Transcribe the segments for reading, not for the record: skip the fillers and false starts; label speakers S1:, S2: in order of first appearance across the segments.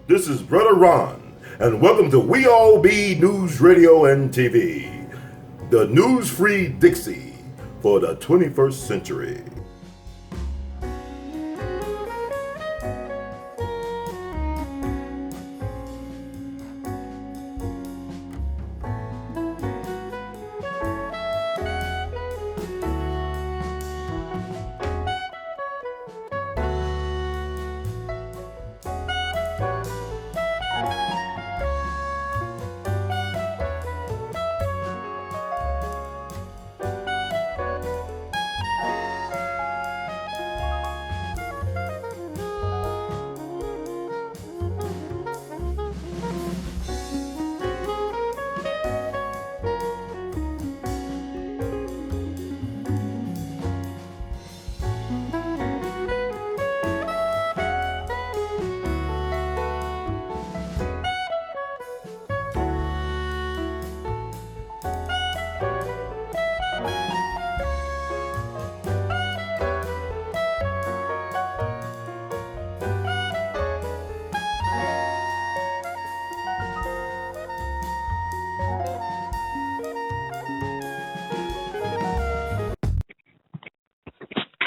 S1: This is Brother Ron, and welcome to We All Be News Radio and TV, the news-free Dixie for the 21st century.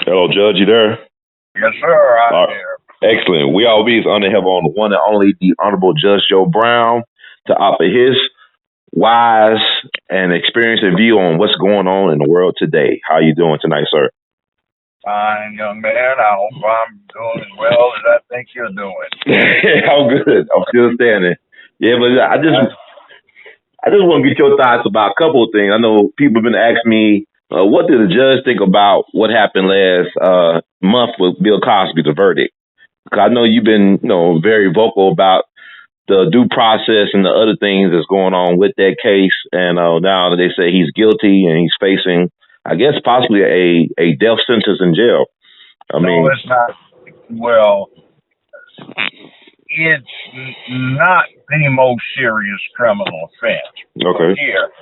S2: Hello, Judge, you there?
S3: Yes, sir, I'm here.
S2: Excellent. We always honor have on the one and only, the Honorable Judge Joe Brown, to offer his wise and experienced view on what's going on in the world today. How are you doing tonight, sir?
S3: Fine, young man. I hope I'm doing as well as I think you're doing.
S2: I'm good. I'm still standing. Yeah, but I just want to get your thoughts about a couple of things. I know people have been asking me, what did the judge think about what happened last month with Bill Cosby, the verdict? Because I know you've been, very vocal about the due process and the other things that's going on with that case. And now they say he's guilty and he's facing, I guess, possibly a death sentence in jail.
S3: No, it's not. Well, it's not the most serious criminal offense.
S2: Okay.
S3: Here,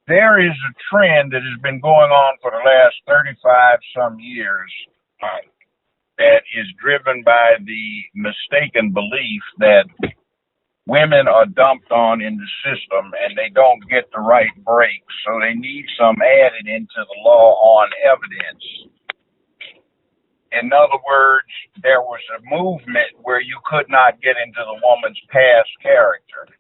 S3: there is a trend that has been going on for the last 35 some years that is driven by the mistaken belief that women are dumped on in the system and they don't get the right breaks, so they need some added into the law on evidence. In other words, there was a movement where you could not get into the woman's past character.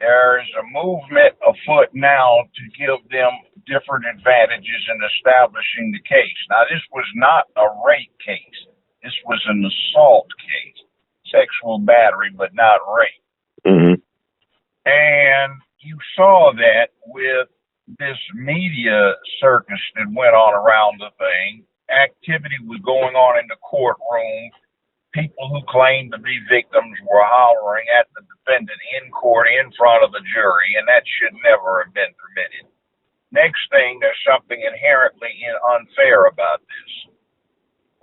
S3: There's a movement afoot now to give them different advantages in establishing the case. Now, this was not a rape case. This was an assault case, sexual battery, but not rape.
S2: Mm-hmm.
S3: And you saw that with this media circus that went on around the thing. Activity was going on in the courtroom. People who claimed to be victims were hollering at the defendant in court in front of the jury, and that should never have been permitted. Next thing, there's something inherently unfair about this,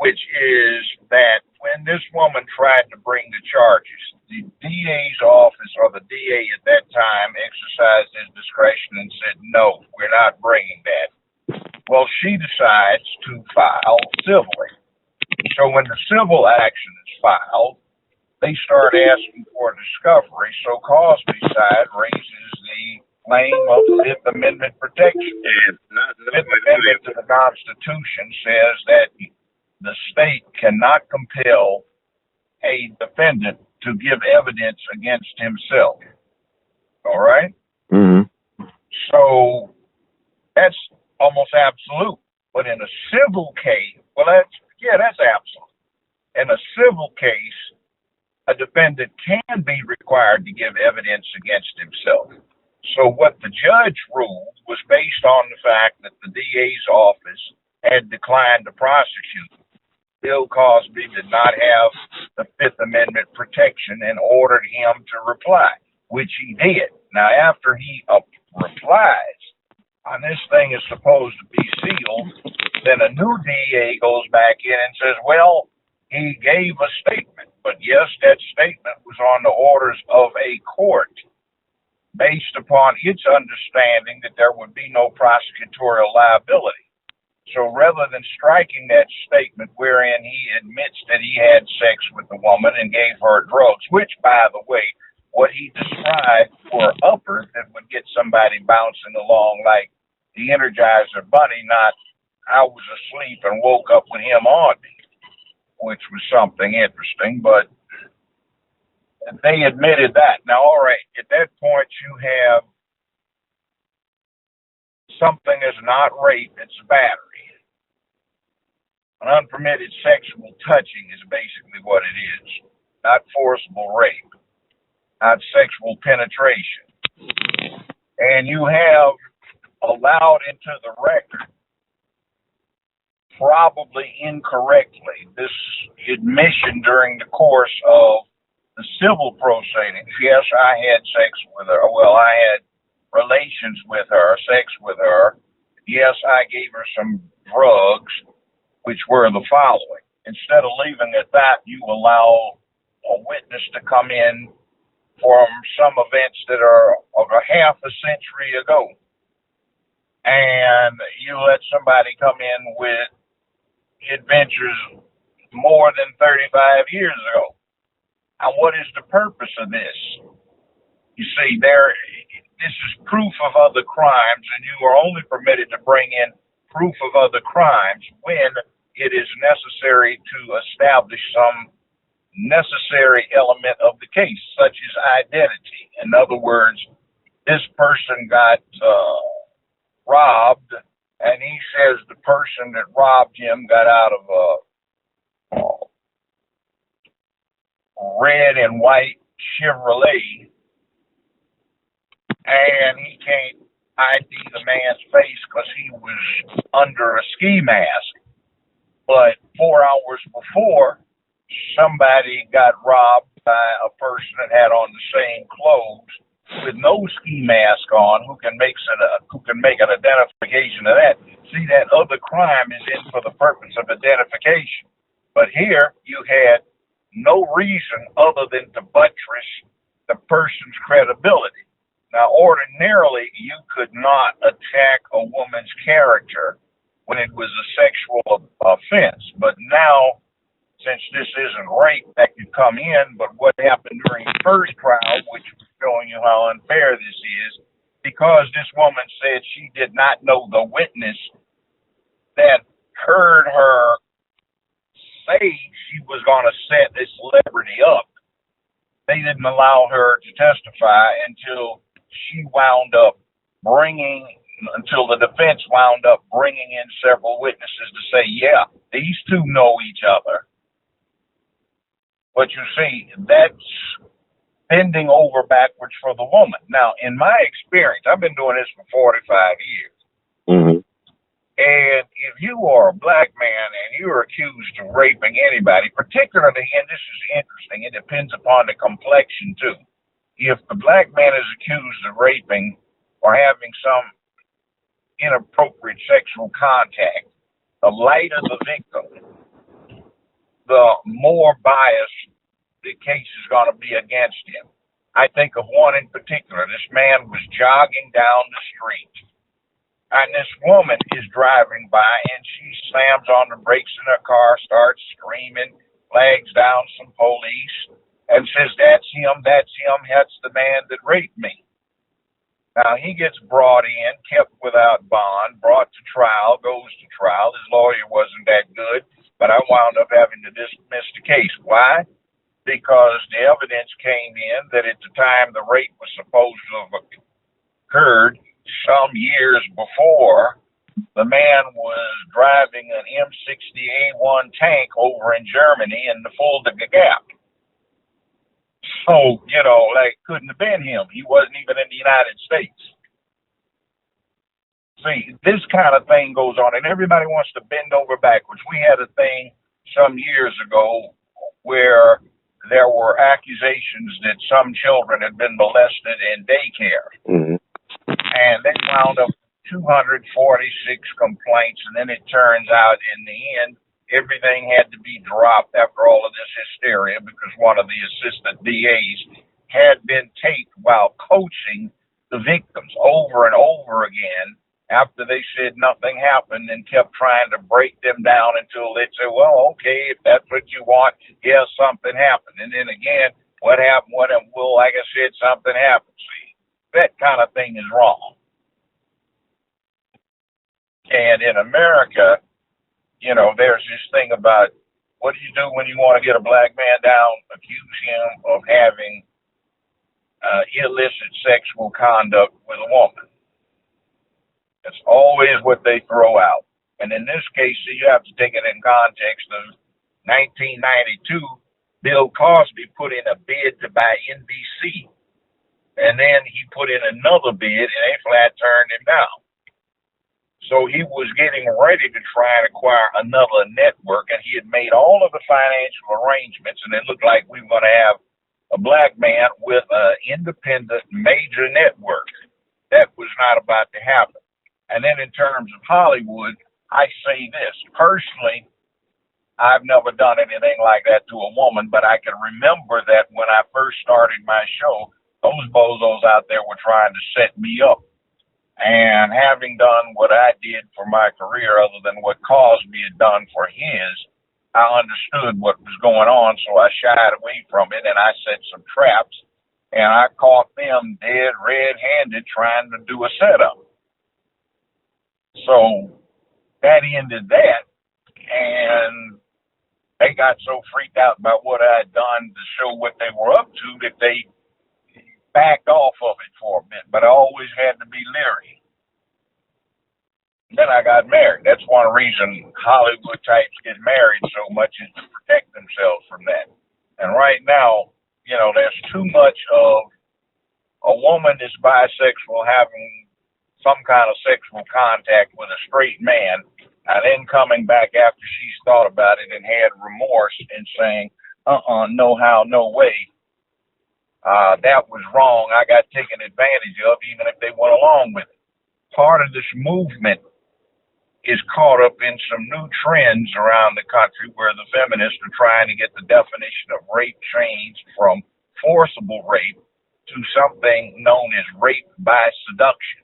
S3: which is that when this woman tried to bring the charges, the DA's office, or the DA at that time, exercised his discretion and said, no, we're not bringing that. Well, she decides to file civilly. So when the civil action is filed, they start asking for discovery. So Cosby's side raises the claim of Fifth Amendment protection. The Fifth Amendment to the Constitution says that the state cannot compel a defendant to give evidence against himself. All right?
S2: Mm-hmm.
S3: So that's almost absolute. But in a civil case, that's absolute. In a civil case, a defendant can be required to give evidence against himself. So what the judge ruled was based on the fact that the DA's office had declined to prosecute. Bill Cosby did not have the Fifth Amendment protection and ordered him to reply, which he did. Now, after he replies, and this thing is supposed to be sealed, then a new DA goes back in and says, well, he gave a statement. But yes, that statement was on the orders of a court based upon its understanding that there would be no prosecutorial liability. So rather than striking that statement wherein he admits that he had sex with the woman and gave her drugs, which, by the way, what he described were uppers that would get somebody bouncing along like the Energizer Bunny, not I was asleep and woke up with him on me, which was something interesting, but they admitted that. Now, all right, at that point you have something is not rape, it's battery. An unpermitted sexual touching is basically what it is, not forcible rape, not sexual penetration. And you have allowed into the record, probably incorrectly, this admission during the course of the civil proceedings. Yes, I had sex with her. Well, I had relations with her, sex with her. Yes, I gave her some drugs, which were the following. Instead of leaving it at that, you allow a witness to come in from some events that are of a half a century ago. And you let somebody come in with adventures more than 35 years ago. And what is the purpose of this? You see, this is proof of other crimes, and you are only permitted to bring in proof of other crimes when it is necessary to establish some necessary element of the case, such as identity. In other words, this person got robbed, and he says the person that robbed him got out of a red and white Chevrolet, and he can't ID the man's face because he was under a ski mask. But 4 hours before, somebody got robbed by a person that had on the same clothes with no ski mask on, who can make an identification of that. See, that other crime is in for the purpose of identification. But here you had no reason other than to buttress the person's credibility. Now, ordinarily, you could not attack a woman's character when it was a sexual offense. But now, since this isn't rape, that could come in. But what happened during the first trial, which was showing you how unfair this is, because this woman said she did not know the witness that heard her say she was going to set a celebrity up, they didn't allow her to testify until the defense wound up bringing in several witnesses to say, yeah, these two know each other. But you see, that's bending over backwards for the woman. Now, in my experience, I've been doing this for 45 years.
S2: Mm-hmm.
S3: And if you are a black man and you're accused of raping anybody, particularly, and this is interesting, it depends upon the complexion too. If the black man is accused of raping or having some inappropriate sexual contact, the lighter the victim, the more biased the case is going to be against him. I think of one in particular. This man was jogging down the street, and this woman is driving by, and she slams on the brakes in her car, starts screaming, flags down some police, and says, that's him, that's the man that raped me. Now, he gets brought in, kept without bond, brought to trial, goes to trial. His lawyer wasn't that good, but I wound up having to dismiss the case. Why? Because the evidence came in that at the time the rape was supposed to have occurred some years before, the man was driving an M60A1 tank over in Germany in the Fulda Gap. So, couldn't have been him. He wasn't even in the United States. See, this kind of thing goes on, and everybody wants to bend over backwards. We had a thing some years ago where there were accusations that some children had been molested in daycare.
S2: Mm-hmm.
S3: And they wound up 246 complaints, and then it turns out in the end, everything had to be dropped after all of this hysteria because one of the assistant DAs had been taped while coaching the victims over and over again after they said nothing happened and kept trying to break them down until they'd say, well, okay, if that's what you want, yeah, something happened. And then again, what happened? Well, like I said, something happened. See, that kind of thing is wrong. And in America, you know, there's this thing about what do you do when you want to get a black man down, accuse him of having illicit sexual conduct with a woman. That's always what they throw out. And in this case, you have to take it in context of 1992, Bill Cosby put in a bid to buy NBC. And then he put in another bid and they flat turned him down. So he was getting ready to try and acquire another network, and he had made all of the financial arrangements, and it looked like we were going to have a black man with an independent major network. That was not about to happen. And then in terms of Hollywood, I say this. Personally, I've never done anything like that to a woman, but I can remember that when I first started my show, those bozos out there were trying to set me up. And having done what I did for my career, other than what Cosby had done for his, I understood what was going on, so I shied away from it, and I set some traps, and I caught them dead red-handed trying to do a setup. So that ended that, and they got so freaked out about what I had done to show what they were up to that they backed off of it for a bit, but I always had to be leery. Then I got married. That's one reason Hollywood types get married so much, is to protect themselves from that. And right now, you know, there's too much of a woman that's bisexual having some kind of sexual contact with a straight man, and then coming back after she's thought about it and had remorse and saying, no how, no way. That was wrong. I got taken advantage of, even if they went along with it. Part of this movement is caught up in some new trends around the country where the feminists are trying to get the definition of rape changed from forcible rape to something known as rape by seduction.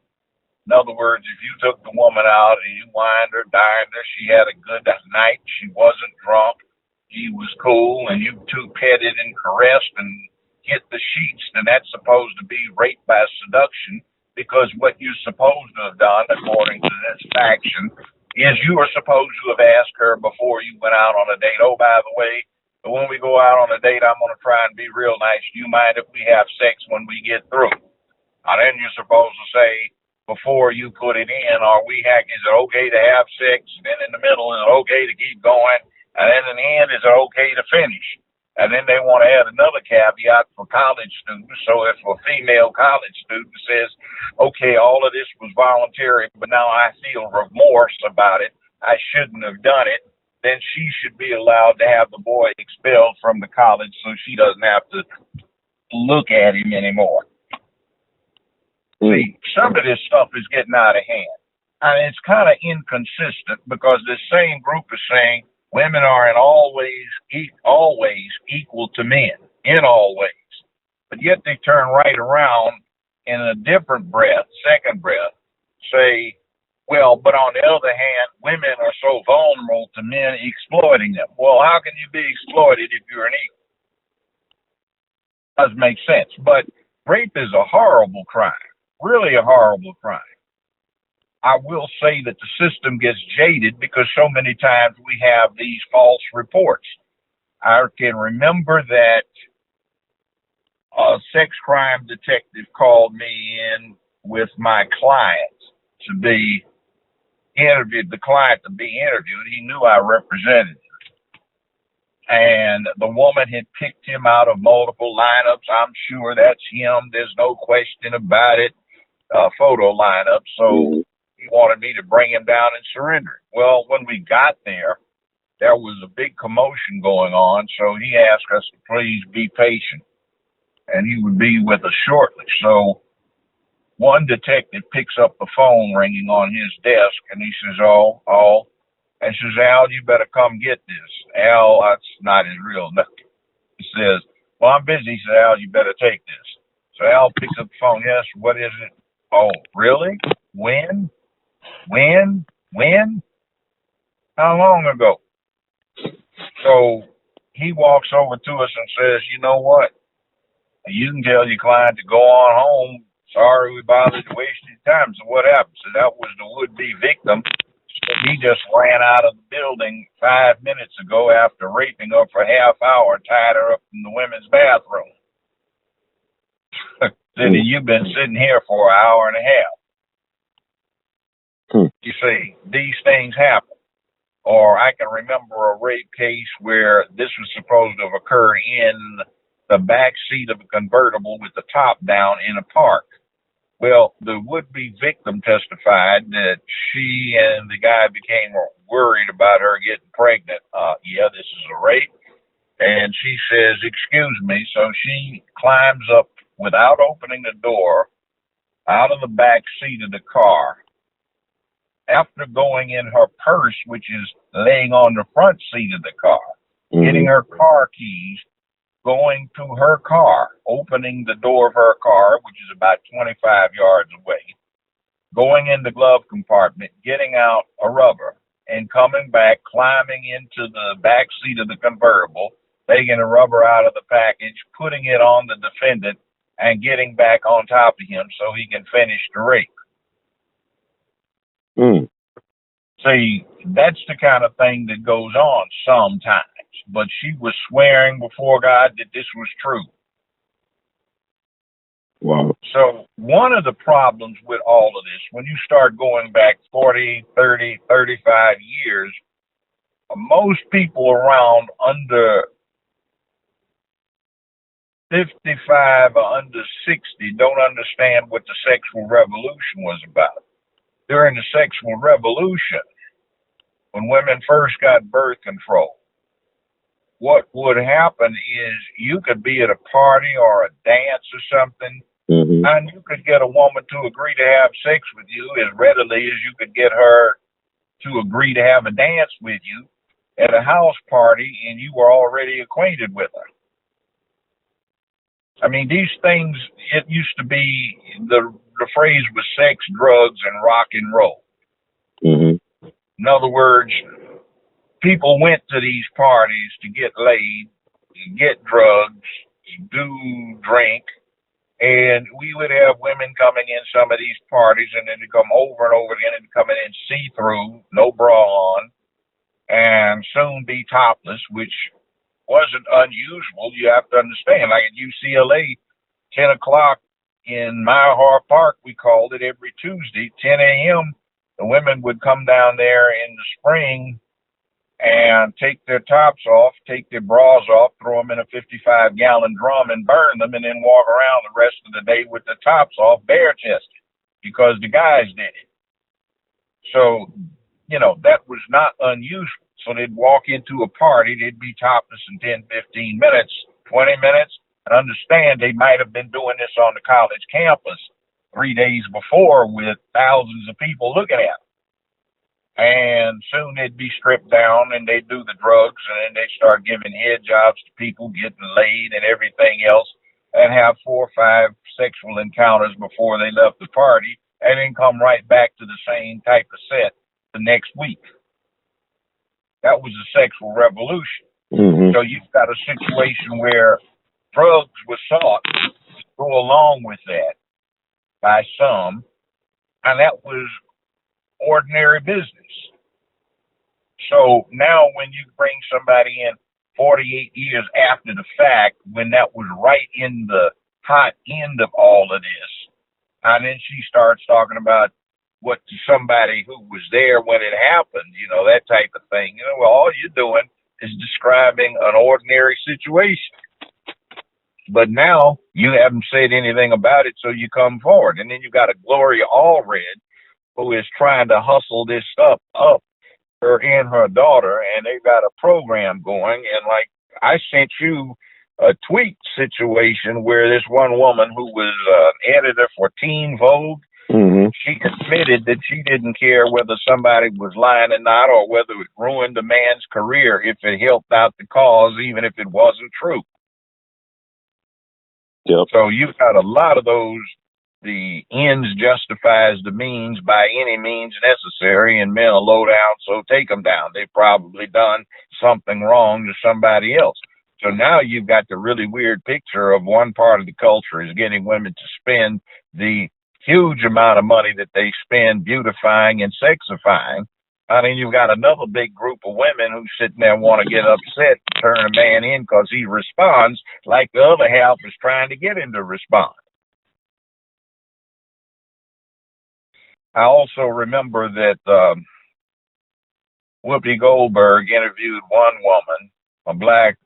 S3: In other words, if you took the woman out and you wined her, dined her, she had a good night, she wasn't drunk, she was cool, and you two petted and caressed and hit the sheets, then that's supposed to be rape by seduction, because what you're supposed to have done, according to this faction, is you were supposed to have asked her before you went out on a date, oh, by the way, when we go out on a date, I'm going to try and be real nice. Do you mind if we have sex when we get through? And then you're supposed to say, before you put it in, is it okay to have sex? And then in the middle, is it okay to keep going? And then in the end, is it okay to finish? And then they want to add another caveat for college students. So if a female college student says, okay, all of this was voluntary, but now I feel remorse about it, I shouldn't have done it, then she should be allowed to have the boy expelled from the college so she doesn't have to look at him anymore. See, some of this stuff is getting out of hand. And it's kind of inconsistent, because this same group is saying women are in always equal to men, in all ways. But yet they turn right around in a different breath, second breath, say, well, but on the other hand, women are so vulnerable to men exploiting them. Well, how can you be exploited if you're an equal? Doesn't make sense. But rape is a horrible crime, really a horrible crime. I will say that the system gets jaded because so many times we have these false reports. I can remember that a sex crime detective called me in with my client to be interviewed, the client to be interviewed. He knew I represented him. And the woman had picked him out of multiple lineups. I'm sure that's him. There's no question about it. Photo lineup. So he wanted me to bring him down and surrender. Well, when we got there, there was a big commotion going on, so he asked us to please be patient, and he would be with us shortly. So one detective picks up the phone ringing on his desk, and he says, and says, Al, you better come get this. Al, that's not his real name. He says, well, I'm busy. He says, Al, you better take this. So Al picks up the phone. Yes, what is it? Oh, really? When? When? How long ago? So he walks over to us and says, you know what? You can tell your client to go on home. Sorry we bothered to waste your time. So what happened? So that was the would-be victim. He just ran out of the building 5 minutes ago after raping her for a half hour, tied her up in the women's bathroom. Then you've been sitting here for an hour and a half. You see, these things happen. Or I can remember a rape case where this was supposed to have occurred in the back seat of a convertible with the top down in a park. Well, the would-be victim testified that she and the guy became worried about her getting pregnant. Yeah, this is a rape. And she says, excuse me. So she climbs up without opening the door out of the back seat of the car. After going in her purse, which is laying on the front seat of the car, getting her car keys, going to her car, opening the door of her car, which is about 25 yards away, going in the glove compartment, getting out a rubber, and coming back, climbing into the back seat of the convertible, taking the rubber out of the package, putting it on the defendant, and getting back on top of him so he can finish the rape. See, that's the kind of thing that goes on sometimes. But she was swearing before God that this was true.
S2: Wow.
S3: So one of the problems with all of this, when you start going back 40, 30, 35 years, most people around under 55 or under 60 don't understand what the sexual revolution was about. During the sexual revolution, when women first got birth control, what would happen is you could be at a party or a dance or something, and you could get a woman to agree to have sex with you as readily as you could get her to agree to have a dance with you at a house party, and you were already acquainted with her. I mean, these things, it used to be, the phrase was sex, drugs, and rock and roll. In other words, people went to these parties to get laid, get drugs, do drink, and we would have women coming in some of these parties, and then they come over and over again and coming in see-through, no bra on, and soon be topless, which wasn't unusual. You have to understand, like at UCLA, 10 o'clock in Mile High Park, we called it, every Tuesday, 10 a.m., the women would come down there in the spring and take their tops off, take their bras off, throw them in a 55-gallon drum and burn them, and then walk around the rest of the day with the tops off, bare-chested, because the guys did it. So, you know, that was not unusual. So they'd walk into a party, they'd be topless in 10, 15 minutes, 20 minutes, and understand they might have been doing this on the college campus 3 days before with thousands of people looking at them. And soon they'd be stripped down and they'd do the drugs, and then they'd start giving head jobs to people, getting laid and everything else, and have 4 or 5 sexual encounters before they left the party, and then come right back to the same type of set the next week. That was the sexual revolution. So you've got a situation where drugs were sought to go along with that by some, and that was ordinary business. So now when you bring somebody in 48 years after the fact, when that was right in the hot end of all of this, and then she starts talking about what to somebody who was there when it happened, you know, that type of thing. You know, well, all you're doing is describing an ordinary situation. But now you haven't said anything about it, so you come forward. And then you got a Gloria Allred who is trying to hustle this stuff up, her and her daughter, and they've got a program going. And like I sent you a tweet situation where this one woman who was an editor for Teen Vogue, she admitted that she didn't care whether somebody was lying or not, or whether it ruined the man's career if it helped out the cause, even if it wasn't true. So you've got a lot of those the ends justifies the means by any means necessary, and men are low down, so take them down. They've probably done something wrong to somebody else. So now you've got the really weird picture of one part of the culture is getting women to spend the huge amount of money that they spend beautifying and sexifying. I mean, you've got another big group of women who sitting there and want to get upset and turn a man in because he responds like the other half is trying to get him to respond. I also remember that Whoopi Goldberg interviewed one woman, a black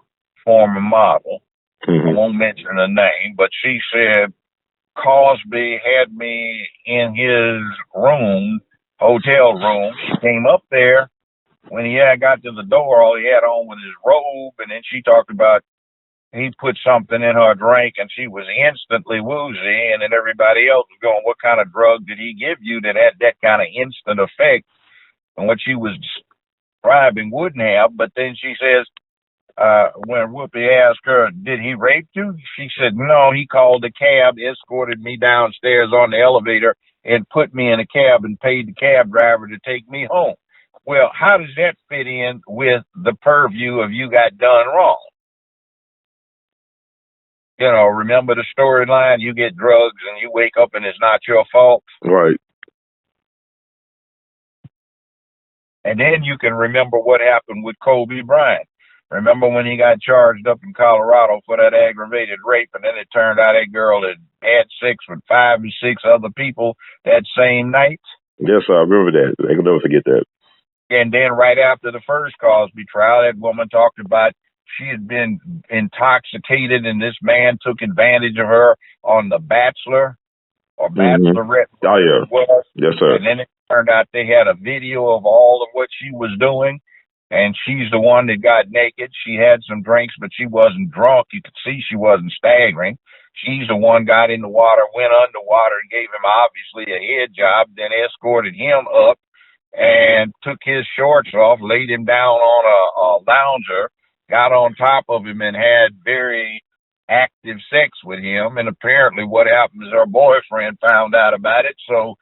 S3: former model. I won't mention her name, but she said Cosby had me in his room, hotel room. She came up there. When he got to the door, all he had on was his robe, and then she talked about he put something in her drink, and she was instantly woozy, and then everybody else was going, what kind of drug did he give you that had that kind of instant effect? And what she was describing wouldn't have, but then she says, when Whoopi asked her, did he rape you? She said, no, he called a cab, escorted me downstairs on the elevator, and put me in a cab and paid the cab driver to take me home. Well, how does that fit in with the purview of you got done wrong? You know, remember the storyline, you get drugs and you wake up and it's not your fault.
S2: Right.
S3: And then you can remember what happened with Kobe Bryant. Remember when he got charged up in Colorado for that aggravated rape, and then it turned out that girl had sex with 5 or 6 other people that same night?
S2: Yes, I remember that. I can never forget that.
S3: And then right after the first Cosby trial, that woman talked about she had been intoxicated and this man took advantage of her on The Bachelor or Bachelorette.
S2: Oh, yeah. Yes, sir.
S3: And then it turned out they had a video of all of what she was doing. And she's the one that got naked. She had some drinks, but she wasn't drunk. You could see she wasn't staggering. She's the one got in the water, went underwater, and gave him obviously a head job, then escorted him up and took his shorts off, laid him down on a lounger, got on top of him and had very active sex with him. And apparently what happened is her boyfriend found out about it. So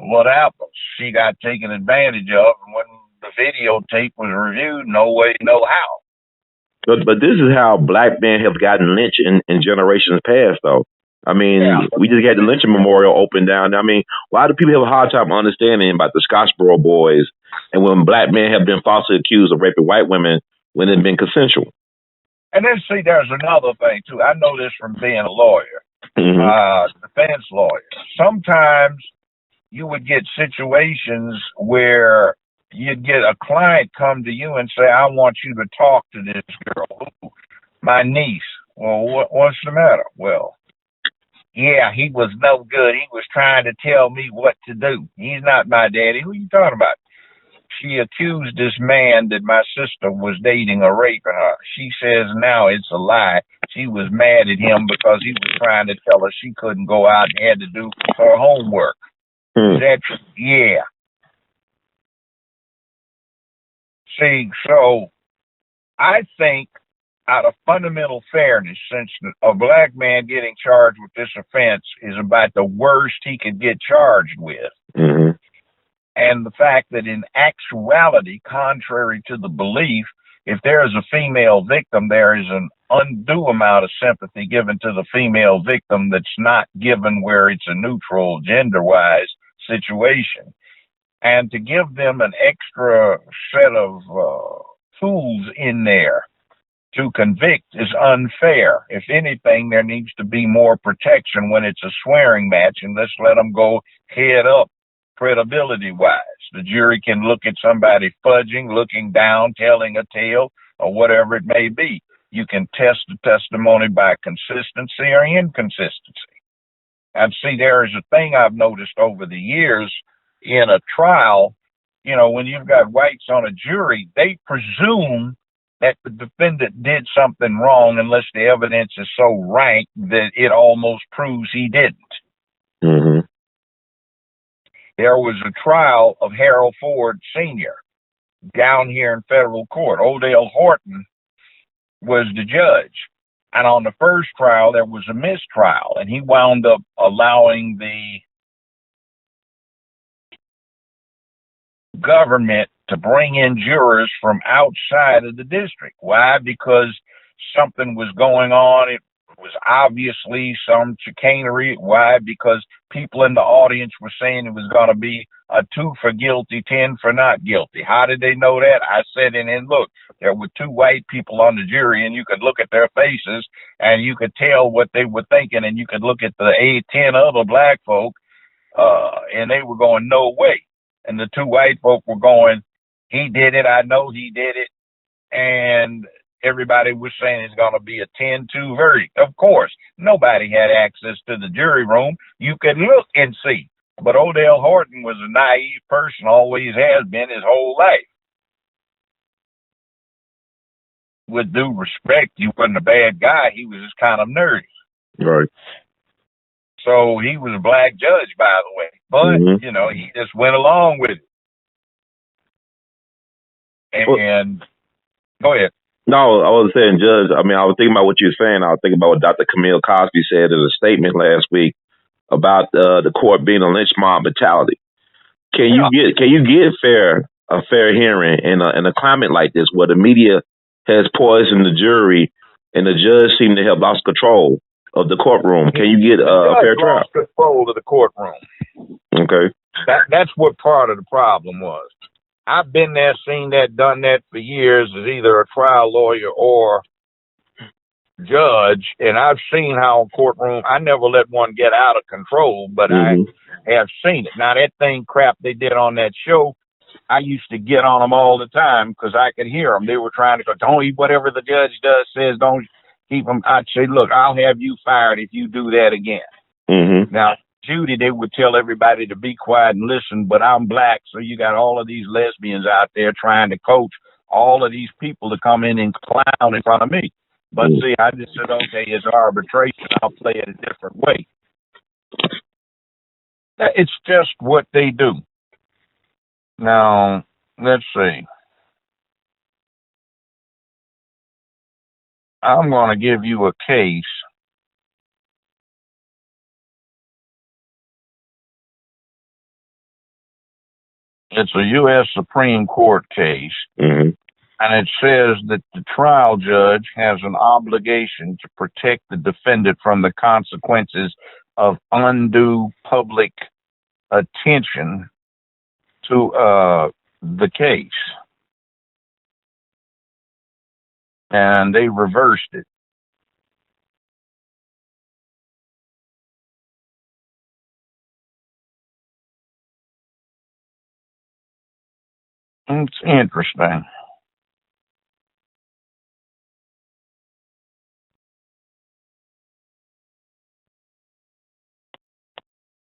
S3: what happened? She got taken advantage of, and when the videotape was reviewed, no way, no how.
S2: But this is how black men have gotten lynched in generations past, though. I mean, we just had the lynching memorial open down. I mean, why do people have a hard time understanding about the Scottsboro boys and when black men have been falsely accused of raping white women when it's been consensual?
S3: And then, see, there's another thing, too. I know this from being a lawyer, defense lawyer. Sometimes you would get situations where you'd get a client come to you and say, I want you to talk to this girl, my niece. Well, what's the matter? Well, yeah, he was no good. He was trying to tell me what to do. He's not my daddy. Who are you talking about? She accused this man that my sister was dating or raping her. She says now it's a lie. She was mad at him because he was trying to tell her she couldn't go out and had to do her homework. Is that true? Yeah. See, so I think out of fundamental fairness, since a black man getting charged with this offense is about the worst he could get charged with, and the fact that in actuality, contrary to the belief, if there is a female victim, there is an undue amount of sympathy given to the female victim that's not given where it's a neutral, gender-wise situation. And to give them an extra set of tools in there to convict is unfair. If anything, there needs to be more protection when it's a swearing match, and let's let them go head up credibility-wise. The jury can look at somebody fudging, looking down, telling a tale, or whatever it may be. You can test the testimony by consistency or inconsistency. And see, there is a thing I've noticed over the years in a trial, you know, when you've got whites on a jury, they presume that the defendant did something wrong unless the evidence is so rank that it almost proves he didn't. There was a trial of Harold Ford Sr. down here in federal court. Odell Horton was the judge. And on the first trial, there was a mistrial, and he wound up allowing the government to bring in jurors from outside of the district. Why? Because something was going on. It was obviously some chicanery. Why? Because people in the audience were saying it was going to be a 2 for guilty, 10 for not guilty. How did they know that? I said, and look, there were 2 white people on the jury, and you could look at their faces, and you could tell what they were thinking, and you could look at the 10 other black folk, and they were going, no way. And the 2 white folk were going, he did it, I know he did it. And everybody was saying it's going to be a 10-2 verdict. Of course, nobody had access to the jury room. You could look and see. But Odell Horton was a naive person, always has been his whole life. With due respect, he wasn't a bad guy. He was just kind of nerdy.
S2: Right.
S3: So he was a black judge, by the way. But, you know, he just went along with it. And go ahead.
S2: No, I was saying, Judge, I mean, I was thinking about what you were saying. I was thinking about what Dr. Camille Cosby said in a statement last week about the court being a lynch mob mentality. Can you get a fair hearing in a climate like this where the media has poisoned the jury and the judge seemed to have lost control of the courtroom? Can you get a fair trial?
S3: Lost control of the courtroom.
S2: Okay.
S3: That's what part of the problem was. I've been there, seen that, done that for years as either a trial lawyer or judge, and I've seen how a courtroom, I never let one get out of control, but I have seen it. Now, that thing crap they did on that show, I used to get on them all the time because I could hear them. They were trying to go, don't eat whatever the judge says, don't keep them. I'd say, look, I'll have you fired if you do that again. Now, Judy, they would tell everybody to be quiet and listen, but I'm black, so you got all of these lesbians out there trying to coach all of these people to come in and clown in front of me. But see, I just said, okay, it's arbitration. I'll play it a different way. It's just what they do. Now, let's see. I'm going to give you a case. It's a U.S. Supreme Court case, and it says that the trial judge has an obligation to protect the defendant from the consequences of undue public attention to the case. And they reversed it. It's interesting.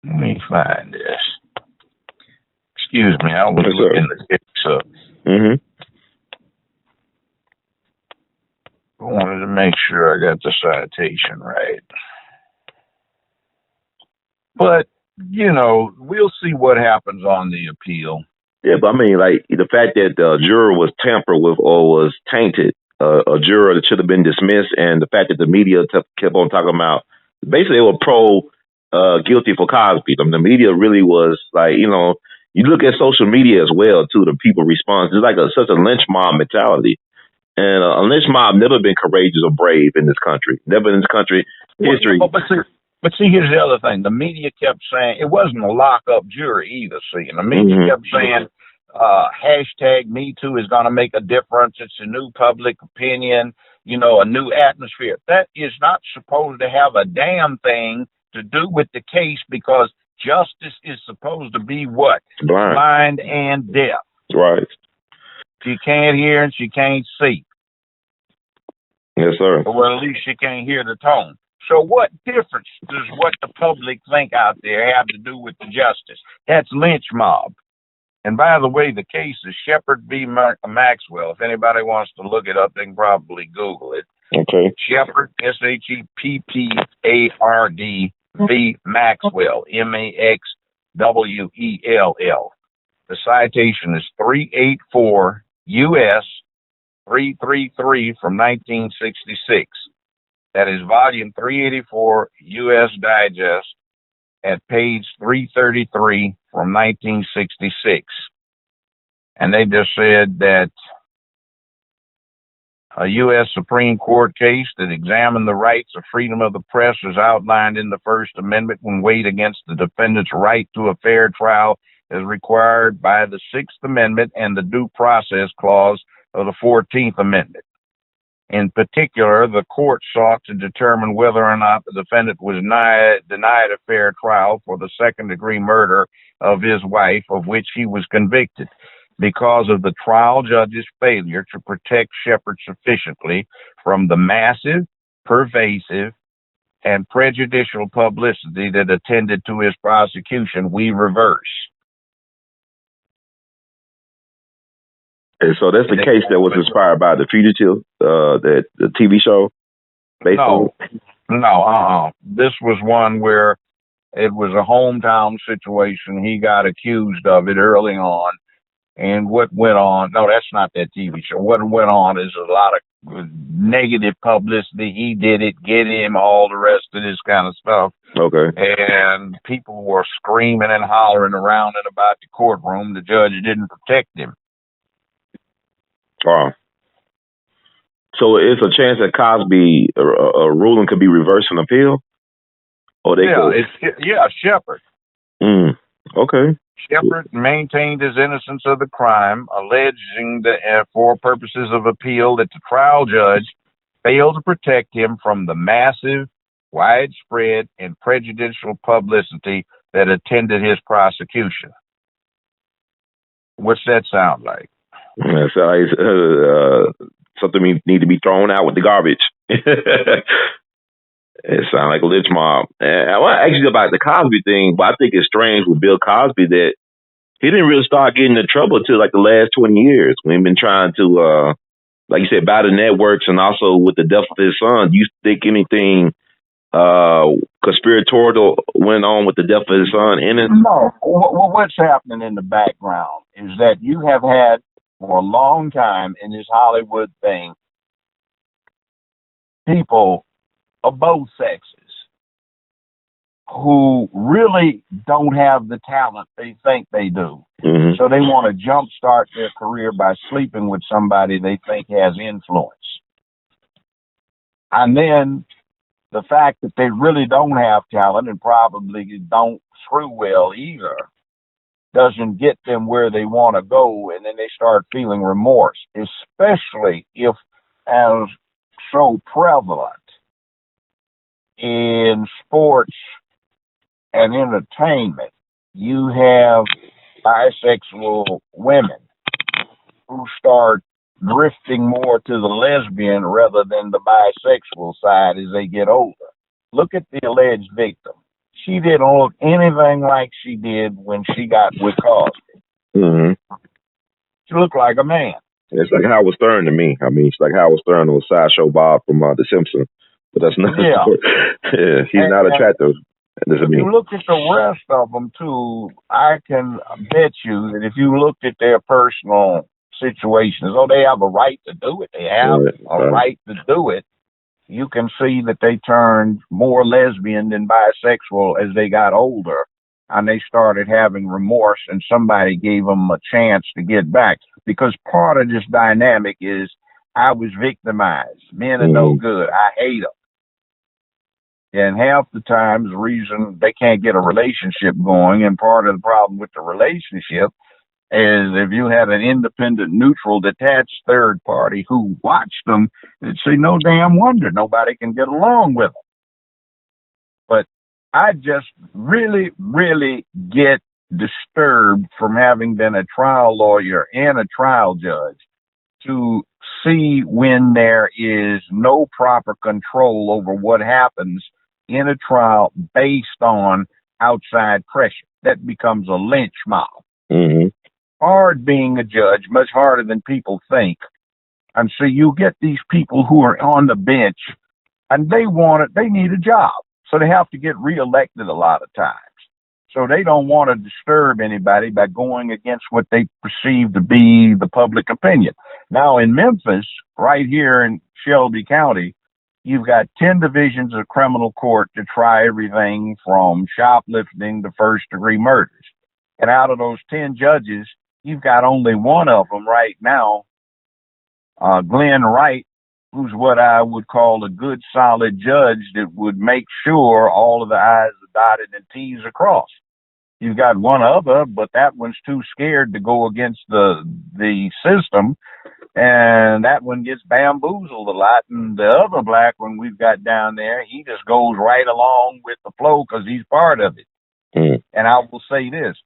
S3: Let me find this. Excuse me, I was looking the case up. I wanted to make sure I got the citation right. But, you know, we'll see what happens on the appeal.
S2: Yeah, but I mean, like, the fact that the juror was tampered with or was tainted, a juror that should have been dismissed, and the fact that the media kept on talking about, basically they were guilty for Cosby. I mean, the media really was like, you know, you look at social media as well, too, the people respond. It's like such a lynch mob mentality. And a lynch mob never been courageous or brave in this country. Never in this country history.
S3: But see, here's the other thing. The media kept saying it wasn't a lock-up jury either, see. And the media kept saying, hashtag Me Too is going to make a difference. It's a new public opinion, you know, a new atmosphere. That is not supposed to have a damn thing to do with the case because justice is supposed to be what? Blind and deaf.
S2: Right.
S3: She can't hear and she can't see.
S2: Yes, sir.
S3: Well, at least she can't hear the tone. So what difference does what the public think out there have to do with the justice? That's lynch mob. And by the way, the case is Shepard v. Maxwell. If anybody wants to look it up, they can probably Google it.
S2: Okay.
S3: Shepard, Sheppard v. Maxwell, Maxwell. The citation is 384 U.S. 333 from 1966. That is volume 384, U.S. Digest, at page 333 from 1966. And they just said that a U.S. Supreme Court case that examined the rights of freedom of the press as outlined in the First Amendment when weighed against the defendant's right to a fair trial as required by the Sixth Amendment and the Due Process Clause of the 14th Amendment. In particular, the court sought to determine whether or not the defendant was denied a fair trial for the second-degree murder of his wife, of which he was convicted, because of the trial judge's failure to protect Shepard sufficiently from the massive, pervasive, and prejudicial publicity that attended to his prosecution. We reverse.
S2: And so that's the case that was inspired by The Fugitive, that the TV show?
S3: No. This was one where it was a hometown situation. He got accused of it early on. And what went on, no, that's not that TV show. What went on is a lot of negative publicity. He did it, get him, all the rest of this kind of stuff.
S2: Okay.
S3: And people were screaming and hollering around and about the courtroom. The judge didn't protect him.
S2: Wow. So it's a chance that Cosby a ruling could be reversed and appeal? Or they
S3: Shepard.
S2: Okay.
S3: Shepard maintained his innocence of the crime, alleging that for purposes of appeal that the trial judge failed to protect him from the massive, widespread, and prejudicial publicity that attended his prosecution. What's that sound like?
S2: Something need to be thrown out with the garbage. It sounds like a lynch mob. And I want to ask you about the Cosby thing, but I think it's strange with Bill Cosby that he didn't really start getting in trouble until like the last 20 years. We've been trying to, like you said, battle networks and also with the death of his son. Do you think anything conspiratorial went on with the death of his son in it?
S3: No. What's happening in the background is that you have had for a long time in this Hollywood thing people of both sexes who really don't have the talent they think they do. Mm-hmm. So they want to jumpstart their career by sleeping with somebody they think has influence. And then the fact that they really don't have talent and probably don't screw well either doesn't get them where they want to go, and then they start feeling remorse, especially if, as so prevalent in sports and entertainment, you have bisexual women who start drifting more to the lesbian rather than the bisexual side as they get older. Look at the alleged victim. She didn't look anything like she did when she got with Cosby.
S2: Mm-hmm.
S3: She looked like a man.
S2: It's like Howard Stern to me. I mean, it's like Howard Stern or Sideshow Bob from The Simpsons. But that's not. Yeah, he's not attractive.
S3: If you look at the rest of them too, I can bet you that if you looked at their personal situations, they have a right to do it. They have a right to do it. You can see that they turned more lesbian than bisexual as they got older, and they started having remorse, and somebody gave them a chance to get back. Because part of this dynamic is, I was victimized. Men are no good. I hate them. And half the time, the reason they can't get a relationship going, and part of the problem with the relationship is if you had an independent, neutral, detached third party who watched them, it'd say, no damn wonder nobody can get along with them. But I just really, really get disturbed from having been a trial lawyer and a trial judge to see when there is no proper control over what happens in a trial based on outside pressure. That becomes a lynch mob.
S2: Mm-hmm.
S3: Hard being a judge, much harder than people think. And so you get these people who are on the bench and they need a job. So they have to get reelected a lot of times. So they don't want to disturb anybody by going against what they perceive to be the public opinion. Now in Memphis, right here in Shelby County, you've got 10 divisions of criminal court to try everything from shoplifting to first-degree murders. And out of those 10 judges, you've got only one of them right now, Glenn Wright, who's what I would call a good, solid judge that would make sure all of the I's are dotted and T's are crossed. You've got one other, but that one's too scared to go against the system, and that one gets bamboozled a lot. And the other black one we've got down there, he just goes right along with the flow because he's part of it.
S2: Mm.
S3: And I will say this,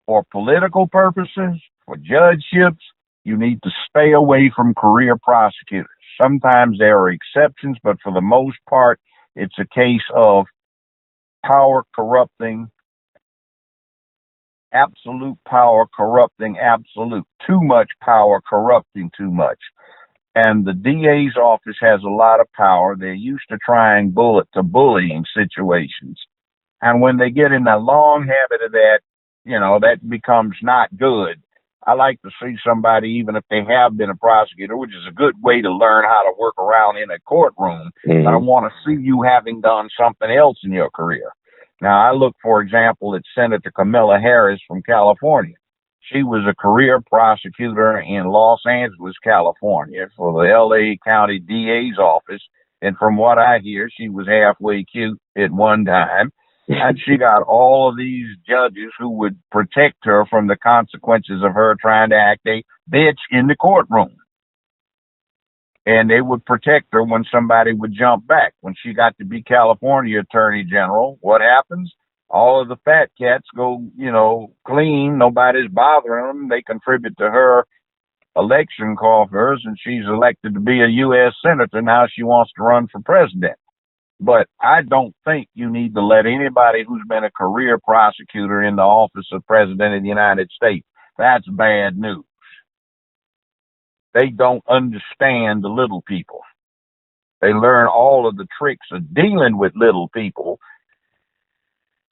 S3: for political purposes, for judgeships, you need to stay away from career prosecutors. Sometimes there are exceptions, but for the most part, it's a case of power corrupting, absolute power corrupting absolute, too much power corrupting too much. And the DA's office has a lot of power. They're used to trying bullying situations. And when they get in a long habit of that, that becomes not good. I like to see somebody, even if they have been a prosecutor, which is a good way to learn how to work around in a courtroom.
S2: Mm-hmm.
S3: I want to see you having done something else in your career. Now, I look, for example, at Senator Kamala Harris from California. She was a career prosecutor in Los Angeles, California, for the L.A. County DA's office. And from what I hear, she was halfway cute at one time. And she got all of these judges who would protect her from the consequences of her trying to act a bitch in the courtroom. And they would protect her when somebody would jump back. When she got to be California Attorney General, what happens? All of the fat cats go, clean. Nobody's bothering them. They contribute to her election coffers, and she's elected to be a U.S. Senator. Now she wants to run for president. But I don't think you need to let anybody who's been a career prosecutor in the office of President of the United States. That's bad news. They don't understand the little people. They learn all of the tricks of dealing with little people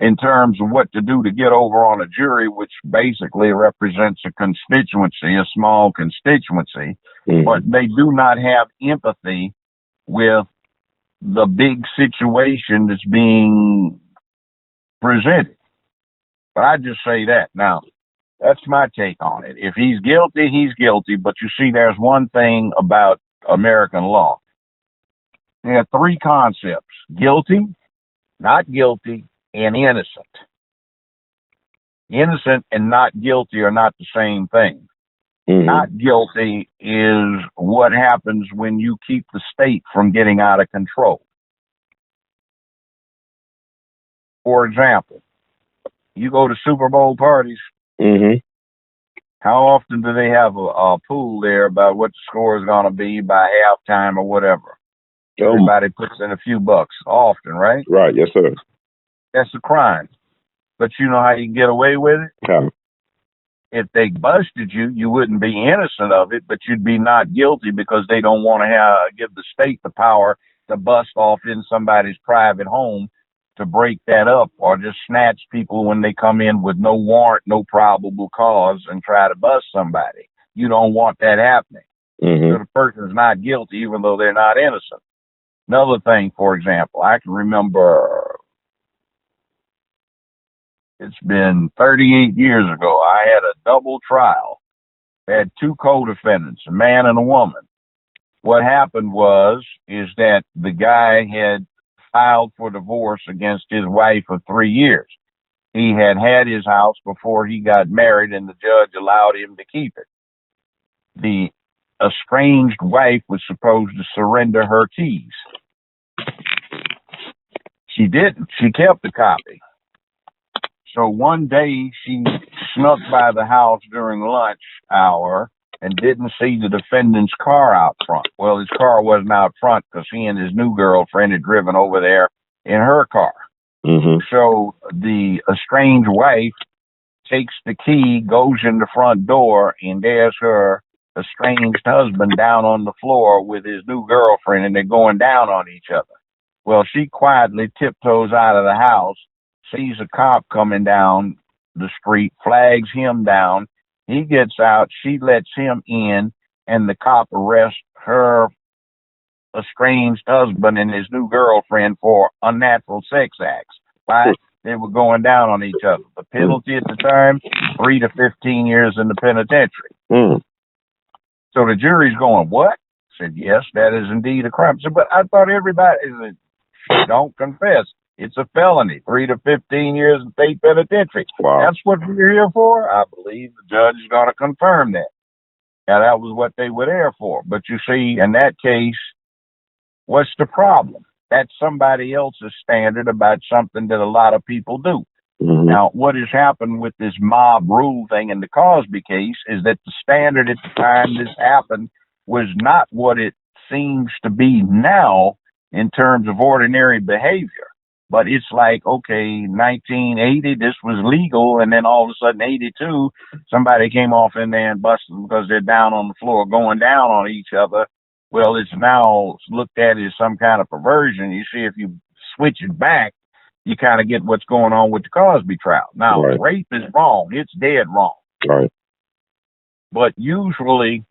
S3: in terms of what to do to get over on a jury, which basically represents a constituency, a small constituency. Mm-hmm. But they do not have empathy with the big situation that's being presented. But I just say that. Now, that's my take on it. If he's guilty, he's guilty. But you see, there's one thing about American law. There are three concepts: guilty, not guilty, and innocent. Innocent and not guilty are not the same thing. Mm-hmm. Not guilty is what happens when you keep the state from getting out of control. For example, you go to Super Bowl parties. Mm-hmm. How often do they have a pool there about what the score is going to be by halftime or whatever? Everybody puts in a few bucks. Often, right?
S2: Right, yes, sir.
S3: That's a crime. But you know how you can get away with it?
S2: How?
S3: If they busted you, you wouldn't be innocent of it, but you'd be not guilty because they don't want to give the state the power to bust off in somebody's private home to break that up, or just snatch people when they come in with no warrant, no probable cause, and try to bust somebody. You don't want that happening. Mm-hmm. So the person's not guilty even though they're not innocent. Another thing, for example, I can remember, it's been 38 years ago, I had a double trial. I had two co-defendants, a man and a woman. What happened is that the guy had filed for divorce against his wife of 3 years. He had his house before he got married, and the judge allowed him to keep it. The estranged wife was supposed to surrender her keys. She didn't. She kept the copy. So one day she snuck by the house during lunch hour and didn't see the defendant's car out front. Well, his car wasn't out front because he and his new girlfriend had driven over there in her car. Mm-hmm. So the estranged wife takes the key, goes in the front door, and there's her estranged husband down on the floor with his new girlfriend, and they're going down on each other. Well, she quietly tiptoes out of the house, sees a cop coming down the street, flags him down. He gets out, she lets him in, and the cop arrests her estranged husband and his new girlfriend for unnatural sex acts. Why? They were going down on each other. The penalty at the time, 3 to 15 years in the penitentiary. So the jury's going, what? I said, yes, that is indeed a crime. I said, but I thought everybody don't confess. It's a felony, 3 to 15 years in state penitentiary.
S2: Wow.
S3: That's what we're here for? I believe the judge is going to confirm that. Now, that was what they were there for. But you see, in that case, what's the problem? That's somebody else's standard about something that a lot of people do. Now, what has happened with this mob rule thing in the Cosby case is that the standard at the time this happened was not what it seems to be now in terms of ordinary behavior. But it's like, okay, 1980, this was legal, and then all of a sudden, 82, somebody came off in there and busted them because they're down on the floor going down on each other. Well, it's now looked at as some kind of perversion. You see, if you switch it back, you kind of get what's going on with the Cosby trial. Now, rape is wrong. It's dead wrong.
S2: Right.
S3: But usually,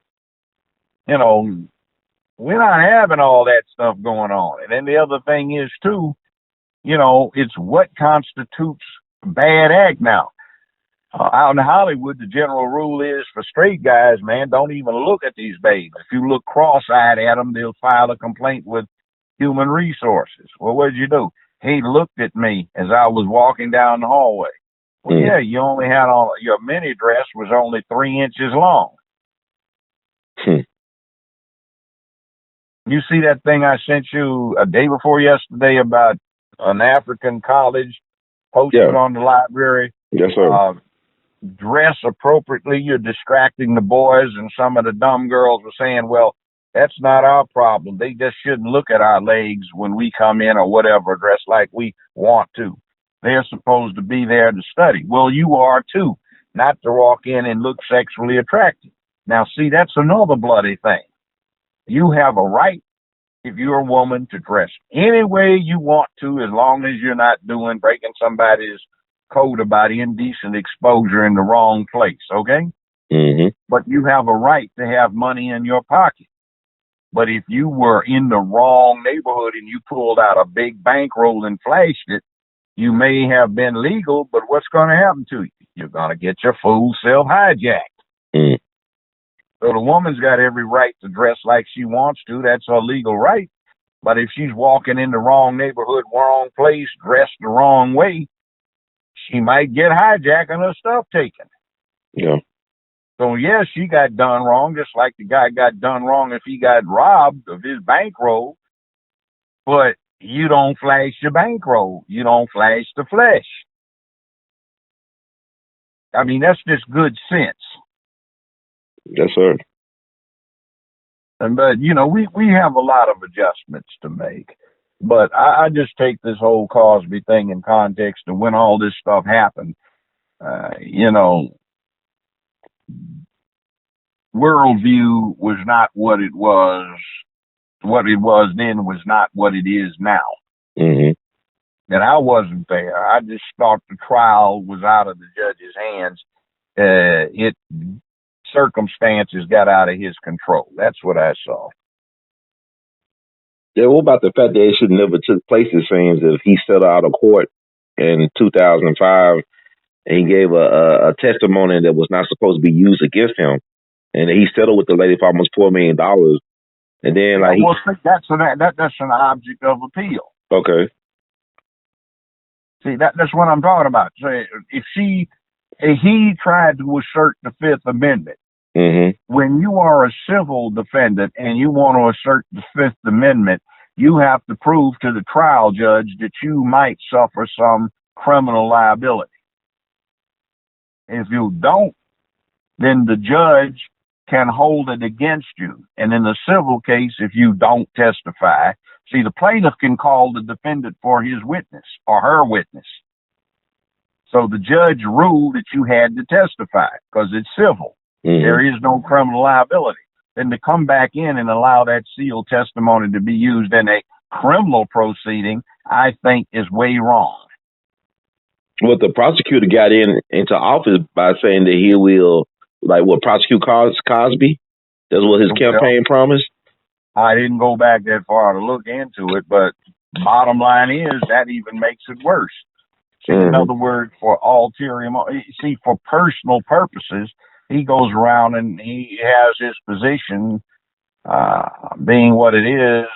S3: you know, we're not having all that stuff going on. And then the other thing is, too, you know, it's what constitutes a bad act now. Out in Hollywood, the general rule is for straight guys, man, don't even look at these babes. If you look cross-eyed at them, they'll file a complaint with Human Resources. Well, what did you do? He looked at me as I was walking down the hallway. Well, yeah, you only had your mini dress was only 3 inches long. You see that thing I sent you a day before yesterday about an African college posted on the library?
S2: Yes, sir.
S3: Dress appropriately, you're distracting the boys, and some of the dumb girls were saying, well, that's not our problem. They just shouldn't look at our legs when we come in or whatever, dress like we want to. They're supposed to be there to study. Well, you are too, not to walk in and look sexually attractive. Now, see, that's another bloody thing. You have a right, if you're a woman, to dress any way you want to, as long as you're not breaking somebody's code about indecent exposure in the wrong place, okay? But you have a right to have money in your pocket. But if you were in the wrong neighborhood and you pulled out a big bankroll and flashed it, you may have been legal, but what's going to happen to you? You're going to get your fool self hijacked. So the woman's got every right to dress like she wants to. That's her legal right. But if she's walking in the wrong neighborhood, wrong place, dressed the wrong way, she might get hijacked and her stuff taken.
S2: Yeah.
S3: So, yeah, she got done wrong, just like the guy got done wrong if he got robbed of his bankroll. But you don't flash your bankroll. You don't flash the flesh. I mean, that's just good sense.
S2: Yes, sir.
S3: But, you know, we have a lot of adjustments to make. But I just take this whole Cosby thing in context of when all this stuff happened. You know, worldview was not what it was. What it was then was not what it is now. And I wasn't there. I just thought the trial was out of the judge's hands. Circumstances got out of his control. That's what I saw.
S2: Yeah, what about the fact that it should never took place, it seems, if he settled out of court in 2005 and he gave a testimony that was not supposed to be used against him, and he settled with the lady for almost $4 million. And then, like,
S3: that's an object of appeal.
S2: Okay.
S3: See, that's what I'm talking about. So if he tried to assert the Fifth Amendment, when you are a civil defendant and you want to assert the Fifth Amendment, you have to prove to the trial judge that you might suffer some criminal liability. If you don't, then the judge can hold it against you. And in a civil case, if you don't testify, see, the plaintiff can call the defendant for his witness or her witness. So the judge ruled that you had to testify because it's civil. There is no criminal liability. Then to come back in and allow that sealed testimony to be used in a criminal proceeding, I think is way wrong.
S2: Well, the prosecutor got into office by saying that he will, prosecute Cosby. That's what his campaign promised.
S3: I didn't go back that far to look into it, but bottom line is that even makes it worse. See, in other words, for ulterior, see, for personal purposes, he goes around and he has his position being what it is.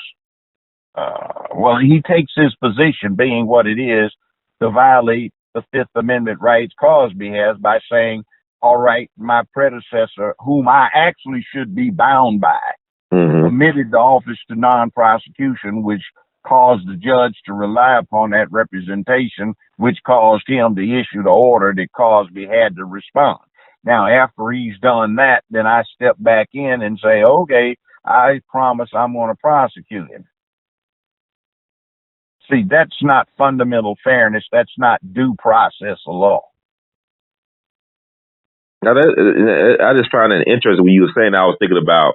S3: Well, he takes his position being what it is to violate the Fifth Amendment rights Cosby has by saying, all right, my predecessor, whom I actually should be bound by, committed the office to non-prosecution, which caused the judge to rely upon that representation, which caused him to issue the order that Cosby had to respond. Now, after he's done that, then I step back in and say, okay, I promise I'm going to prosecute him. See, that's not fundamental fairness. That's not due process of law.
S2: Now, I just find it interesting when you were saying that. I was thinking about,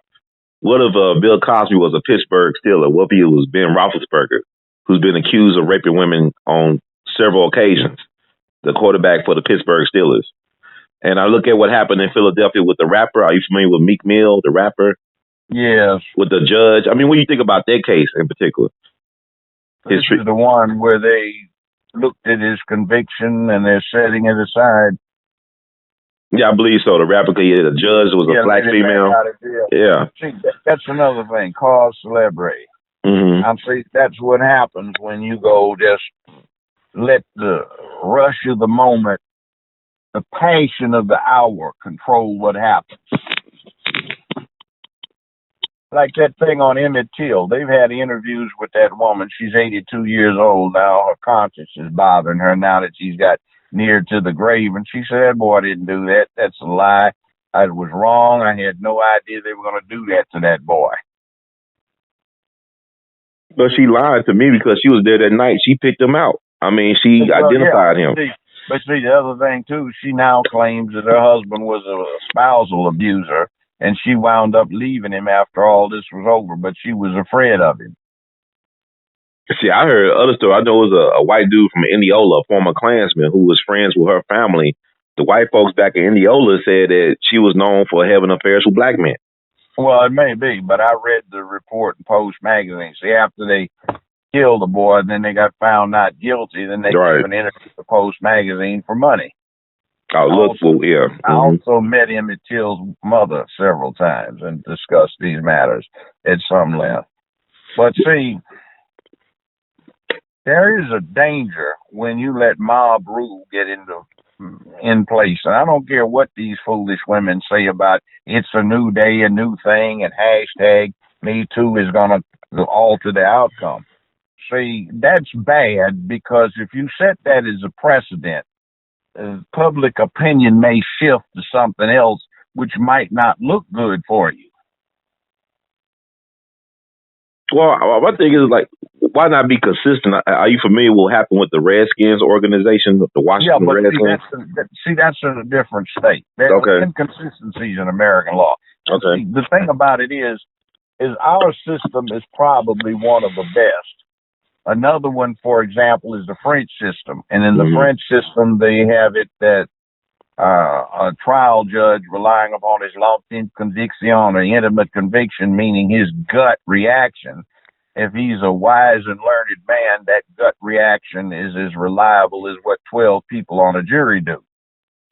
S2: what if Bill Cosby was a Pittsburgh Steeler? What if he was Ben Roethlisberger, who's been accused of raping women on several occasions, the quarterback for the Pittsburgh Steelers? And I look at what happened in Philadelphia with the rapper. Are you familiar with Meek Mill, the rapper?
S3: Yes.
S2: With the judge. I mean, what do you think about that case in particular?
S3: This is the one where they looked at his conviction and they're setting it aside.
S2: Yeah, I believe so. The rapper, the judge was a black female. Yeah.
S3: See, that's another thing. Cause celebrity. I'm saying that's what happens when you go just let the rush of the moment, the passion of the hour control what happens. Like that thing on Emmett Till. They've had interviews with that woman. She's 82 years old now. Her conscience is bothering her now that she's got near to the grave. And she said, that boy didn't do that. That's a lie. I was wrong. I had no idea they were going to do that to that boy.
S2: But she lied to me because she was there that night. She picked him out. I mean, she identified him.
S3: But see, the other thing, too, she now claims that her husband was a spousal abuser, and she wound up leaving him after all this was over, but she was afraid of him.
S2: See, I heard other story. I know it was a white dude from Indianola, a former Klansman, who was friends with her family. The white folks back in Indianola said that she was known for having affairs with black men.
S3: Well, it may be, but I read the report in Post magazine. See, after they killed the boy, and then they got found not guilty, then they gave an interview to Post magazine for money.
S2: I
S3: also met Emmett Till's mother several times and discussed these matters at some length. But see, there is a danger when you let mob rule get in place. And I don't care what these foolish women say about it's a new day, a new thing, and hashtag Me Too is going to alter the outcome. See, that's bad because if you set that as a precedent, public opinion may shift to something else which might not look good for you.
S2: Well, my thing is, like, why not be consistent? Are you familiar with what happened with the Redskins organization, the Washington Redskins?
S3: That's in a different state. There are inconsistencies in American law.
S2: Okay.
S3: See, the thing about it is our system is probably one of the best. Another one, for example, is the French system. And in the French system, they have it that a trial judge relying upon his l'instinct conviction or intimate conviction, meaning his gut reaction. If he's a wise and learned man, that gut reaction is as reliable as what 12 people on a jury do.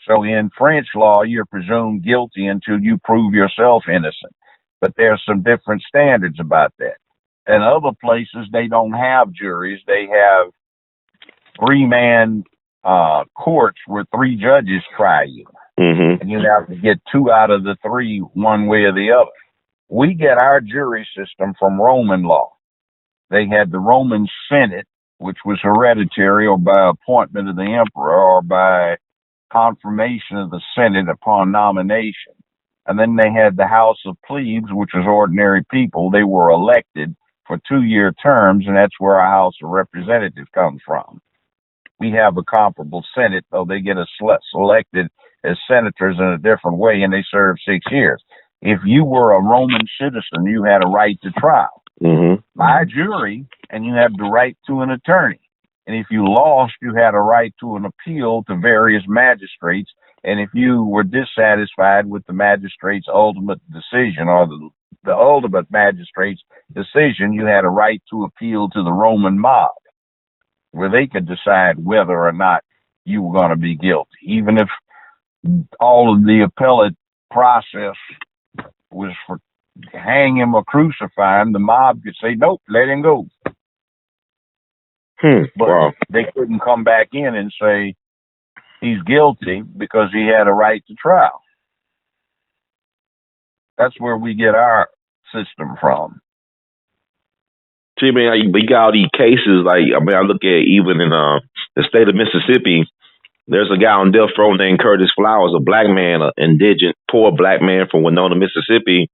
S3: So in French law, you're presumed guilty until you prove yourself innocent. But there's some different standards about that. In other places, they don't have juries. They have 3-man courts where 3 judges try you. And you have to get 2 out of the 3 one way or the other. We get our jury system from Roman law. They had the Roman Senate, which was hereditary or by appointment of the emperor or by confirmation of the Senate upon nomination. And then they had the House of Plebes, which was ordinary people. They were elected for 2-year terms, and that's where our House of Representatives comes from. We have a comparable Senate, though they get selected as senators in a different way, and they serve 6 years. If you were a Roman citizen, you had a right to trial by a jury, and you had the right to an attorney. And if you lost, you had a right to an appeal to various magistrates. And if you were dissatisfied with the magistrate's ultimate decision or the the ultimate magistrate's decision, you had a right to appeal to the Roman mob, where they could decide whether or not you were going to be guilty. Even if all of the appellate process was for hang him or crucify him, the mob could say, nope, let him go. But they couldn't come back in and say he's guilty because he had a right to trial. That's where we get our system from.
S2: See, man, we got all these cases. Like, I mean, I look at even in the state of Mississippi, there's a guy on death row named Curtis Flowers, a black man, an indigent, poor black man from Winona, Mississippi,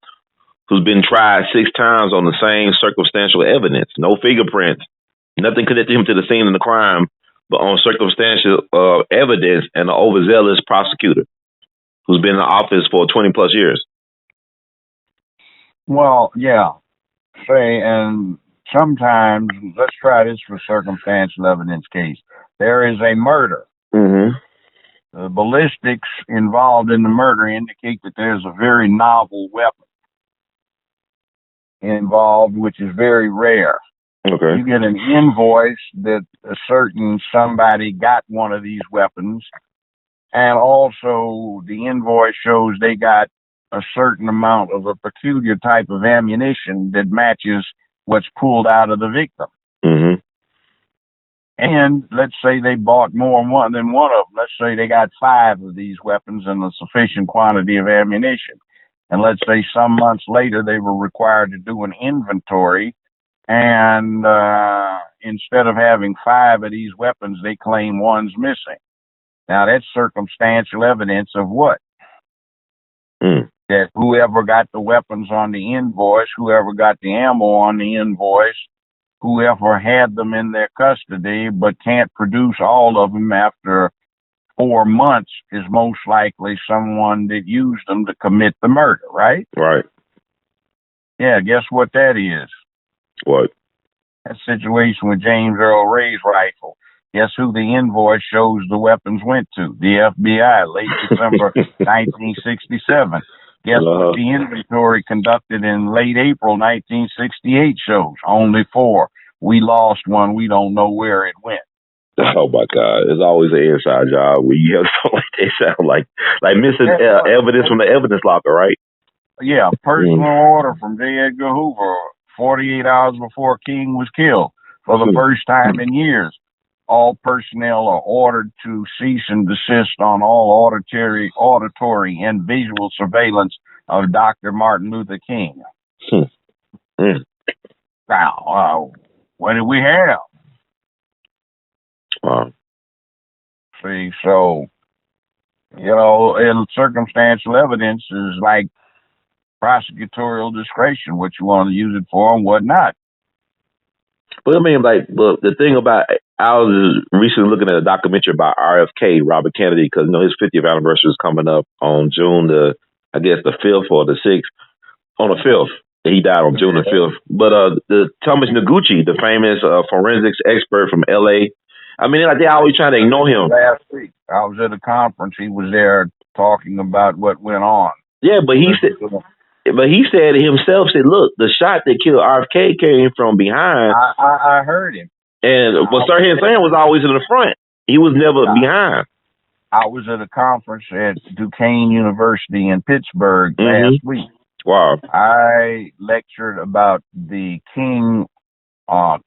S2: who's been tried 6 times on the same circumstantial evidence. No fingerprints, nothing connected him to the scene of the crime, but on circumstantial evidence and an overzealous prosecutor who's been in the office for 20 plus years.
S3: Well, yeah. Say, and sometimes, let's try this for circumstantial evidence case. There is a murder.
S2: Mm-hmm.
S3: The ballistics involved in the murder indicate that there's a very novel weapon involved, which is very rare.
S2: Okay.
S3: You get an invoice that a certain somebody got one of these weapons, and also the invoice shows they got a certain amount of a peculiar type of ammunition that matches what's pulled out of the victim.
S2: Mm-hmm.
S3: And let's say they bought more than one of them. Let's say they got 5 of these weapons and a sufficient quantity of ammunition. And let's say some months later they were required to do an inventory, and instead of having 5 of these weapons, they claim one's missing. Now that's circumstantial evidence of what? That whoever got the weapons on the invoice, whoever got the ammo on the invoice, whoever had them in their custody but can't produce all of them after 4 months is most likely someone that used them to commit the murder, right?
S2: Right.
S3: Yeah, guess what that is?
S2: What?
S3: That situation with James Earl Ray's rifle. Guess who the invoice shows the weapons went to? The FBI, late December 1967. Guess what the inventory conducted in late April 1968 shows? Only 4. We lost one. We don't know where it went.
S2: Oh my God! It's always an inside job where you have something like they sound like missing evidence from the evidence locker, right?
S3: Yeah, personal order from J. Edgar Hoover, 48 hours before King was killed. For the first time in years, all personnel are ordered to cease and desist on all auditory and visual surveillance of Dr. Martin Luther King. Now, what do we have? See, so, and circumstantial evidence is like prosecutorial discretion, what you want to use it for and what not.
S2: But I mean, the thing about, I was recently looking at a documentary about RFK, Robert Kennedy, because his 50th anniversary is coming up on June the 5th or the 6th. On the 5th, he died on June the 5th. But the Thomas Noguchi, the famous forensics expert from L.A., I mean, they always trying to ignore him.
S3: Last week, I was at a conference. He was there talking about what went on.
S2: Yeah, but he said himself, look, the shot that killed RFK came from behind.
S3: I heard him.
S2: And what Sirhan Sam was always in the front. He was never behind.
S3: I was at a conference at Duquesne University in Pittsburgh last week.
S2: Wow. I
S3: lectured about the King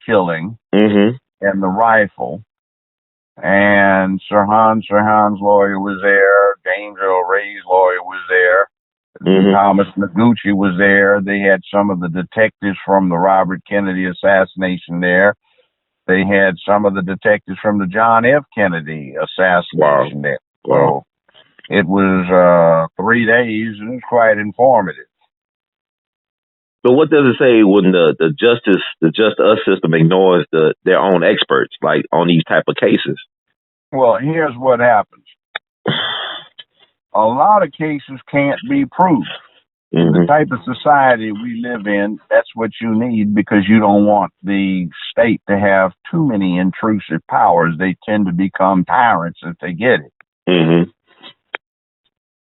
S3: killing and the rifle. And Sirhan's lawyer was there. James Earl Ray's lawyer was there. Thomas Noguchi was there. They had some of the detectives from the Robert Kennedy assassination there. They had some of the detectives from the John F. Kennedy assassination there. So it was 3 days, and it was quite informative.
S2: But what does it say when the just us system ignores their own experts, like on these type of cases?
S3: Well, here's what happens. A lot of cases can't be proved. In the type of society we live in, that's what you need, because you don't want the state to have too many intrusive powers. They tend to become tyrants if they get it.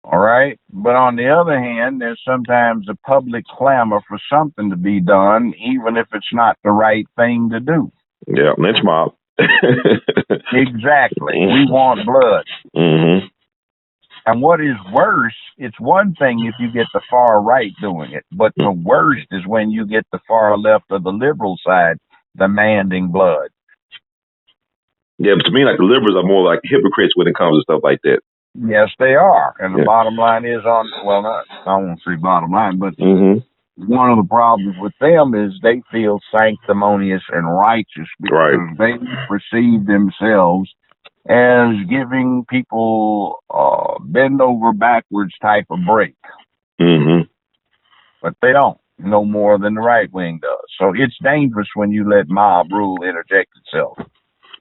S3: All right. But on the other hand, there's sometimes a public clamor for something to be done, even if it's not the right thing to do.
S2: Yeah, lynch mob.
S3: Exactly. We want blood.
S2: Mm-hmm.
S3: And what is worse, it's one thing if you get the far right doing it, but the worst is when you get the far left of the liberal side demanding blood.
S2: Yeah, but to me, like the liberals are more like hypocrites when it comes to stuff like that.
S3: Yes, they are. And the bottom line is I won't say bottom line, but one of the problems with them is they feel sanctimonious and righteous because they perceive themselves as giving people bend over backwards type of break. But they don't, no more than the right wing does. So it's dangerous when you let mob rule interject itself.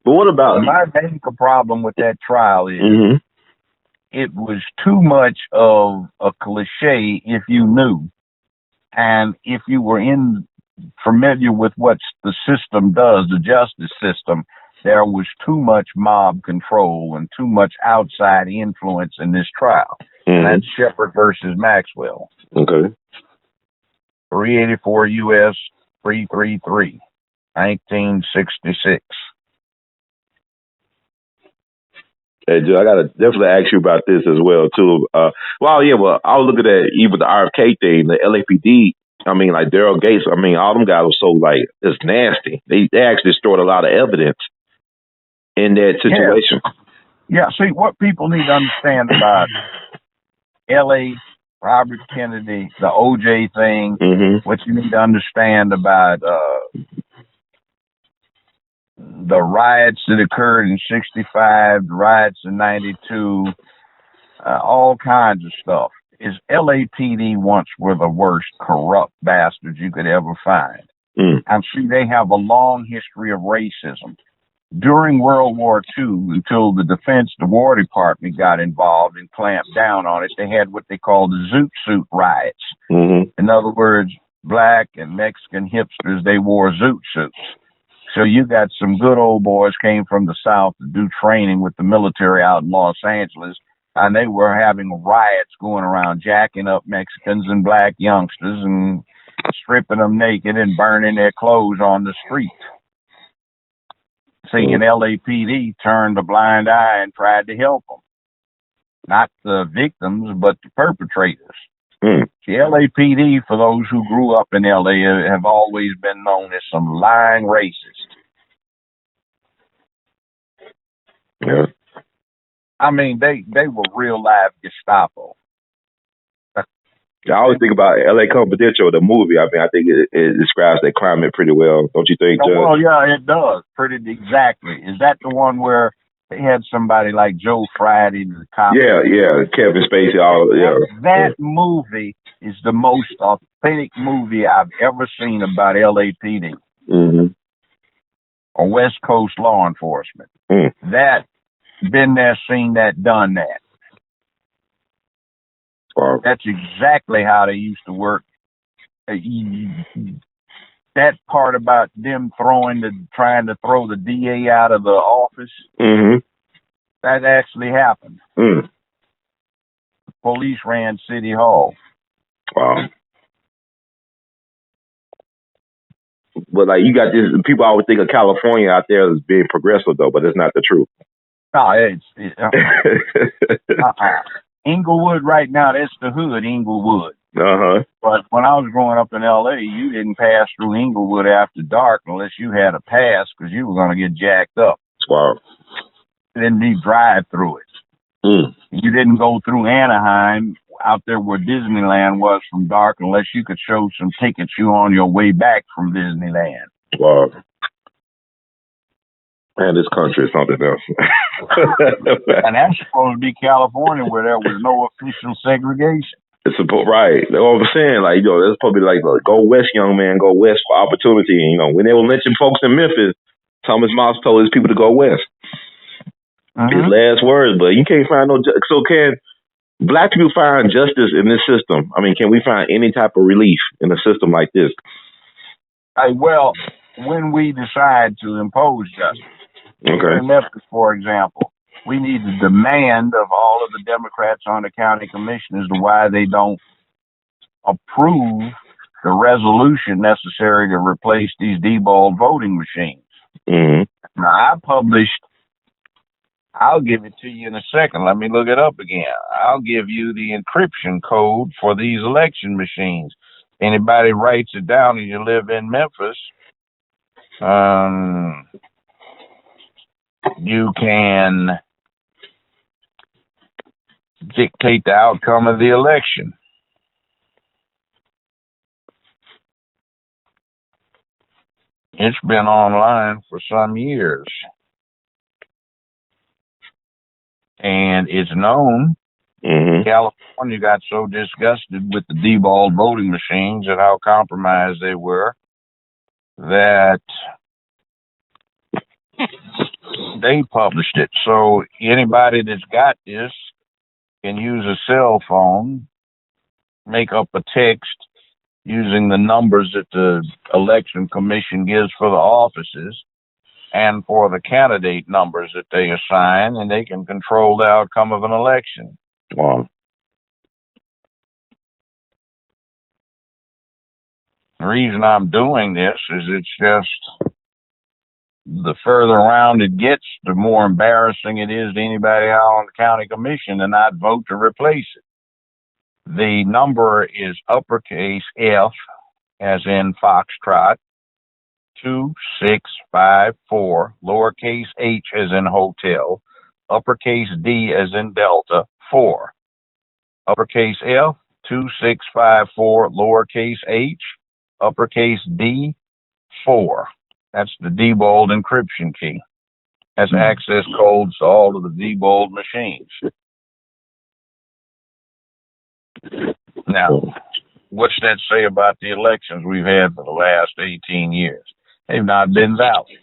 S2: But what about
S3: my main problem with that trial is it was too much of a cliche if you knew. And if you were familiar with what the system does, the justice system, there was too much mob control and too much outside influence in this trial. And that's Shepard versus Maxwell.
S2: Okay.
S3: 384 U.S. 333, 1966.
S2: Hey, Joe, I gotta definitely ask you about this as well too. I was looking at even the RFK thing, the LAPD. I mean, like Daryl Gates. I mean, all them guys were so like it's nasty. They actually stored a lot of evidence in that situation.
S3: Yeah. See, what people need to understand about L.A., Robert Kennedy, the O.J. thing. What you need to understand about the riots that occurred in 65, the riots in 92, all kinds of stuff, is LAPD once were the worst corrupt bastards you could ever find. And see, they have a long history of racism. During World War II, until the War Department got involved and clamped down on it, they had what they called the Zoot Suit riots. In other words, black and Mexican hipsters, they wore Zoot Suits. So you got some good old boys came from the South to do training with the military out in Los Angeles, and they were having riots going around, jacking up Mexicans and black youngsters and stripping them naked and burning their clothes on the street. See, and LAPD turned a blind eye and tried to help them. Not the victims, but the perpetrators. The LAPD, for those who grew up in LA, have always been known as some lying racists.
S2: Yeah.
S3: I mean, they were real live Gestapo.
S2: I always think about L.A. Confidential, the movie. I mean, I think it describes that climate pretty well. Don't you think, Judge?
S3: Well, yeah, it does. Pretty exactly. Is that the one where they had somebody like Joe Friday, the cop?
S2: Yeah, Kevin Spacey.
S3: That movie is the most authentic movie I've ever seen about LAPD or West Coast law enforcement. That, been there, seen that, done that.
S2: Wow.
S3: That's exactly how they used to work. That part about them trying to throw the DA out of the office, that actually happened. The police ran City Hall.
S2: Wow. But like you got this, people always think of California out there as being progressive though, but it's not the truth.
S3: No, Inglewood right now, that's the hood, Inglewood. But when I was growing up in L.A., you didn't pass through Inglewood after dark unless you had a pass because you were going to get jacked up.
S2: Wow.
S3: You didn't need drive through it. You didn't go through Anaheim out there where Disneyland was from dark unless you could show some tickets you on your way back from Disneyland.
S2: Wow. Man, this country is something else.
S3: And that's supposed to be California where there was no official segregation.
S2: It's right. That's what I'm saying. Like, that's probably like, go west, young man, go west for opportunity. And, when they were lynching folks in Memphis, Thomas Moss told his people to go west. His last words, but you can't find so can black people find justice in this system? I mean, can we find any type of relief in a system like this?
S3: When we decide to impose justice.
S2: Okay.
S3: In Memphis, for example, We need to demand of all of the Democrats on the county commission as to why they don't approve the resolution necessary to replace these deballed voting machines.
S2: Mm-hmm.
S3: Now, I'll give it to you in a second. Let me look it up again. I'll give you the encryption code for these election machines. Anybody writes it down and you live in Memphis, you can dictate the outcome of the election. It's been online for some years. And it's known California got so disgusted with the deballed voting machines and how compromised they were that they published it. So anybody that's got this can use a cell phone, make up a text using the numbers that the election commission gives for the offices and for the candidate numbers that they assign, and they can control the outcome of an election.
S2: Wow.
S3: The reason I'm doing this is it's just the further around it gets, the more embarrassing it is to anybody out on the county commission to not vote to replace it. The number is uppercase F, as in Foxtrot, 2654, lowercase h as in hotel, uppercase D as in Delta, 4. Uppercase F, 2654, lowercase h, uppercase D, 4. That's the deballed encryption key. That's access codes to all of the deballed machines. Now, what's that say about the elections we've had for the last 18 years? They've not been valid.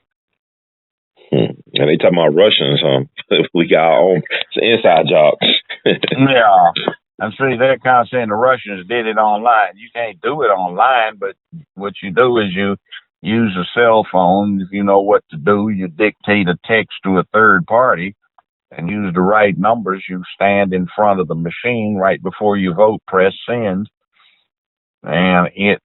S2: And they talking about Russians, we got our own inside jobs.
S3: Yeah. And see, they're kind of saying the Russians did it online. You can't do it online, but what you do is you use a cell phone. If you know what to do, you dictate a text to a third party and use the right numbers. You stand in front of the machine right before you vote, press send, and it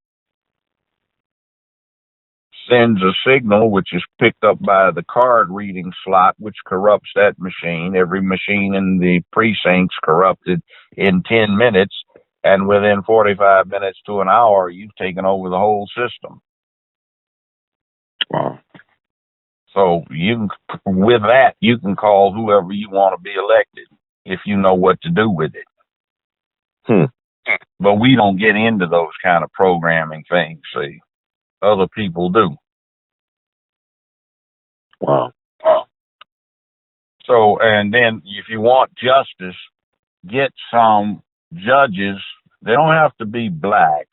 S3: sends a signal which is picked up by the card reading slot, which corrupts that machine. Every machine in the precinct's corrupted in 10 minutes, and within 45 minutes to an hour, you've taken over the whole system.
S2: Wow.
S3: So with that, you can call whoever you want to be elected if you know what to do with it. But we don't get into those kind of programming things, see. Other people do.
S2: Wow.
S3: So, and then if you want justice, get some judges. They don't have to be black.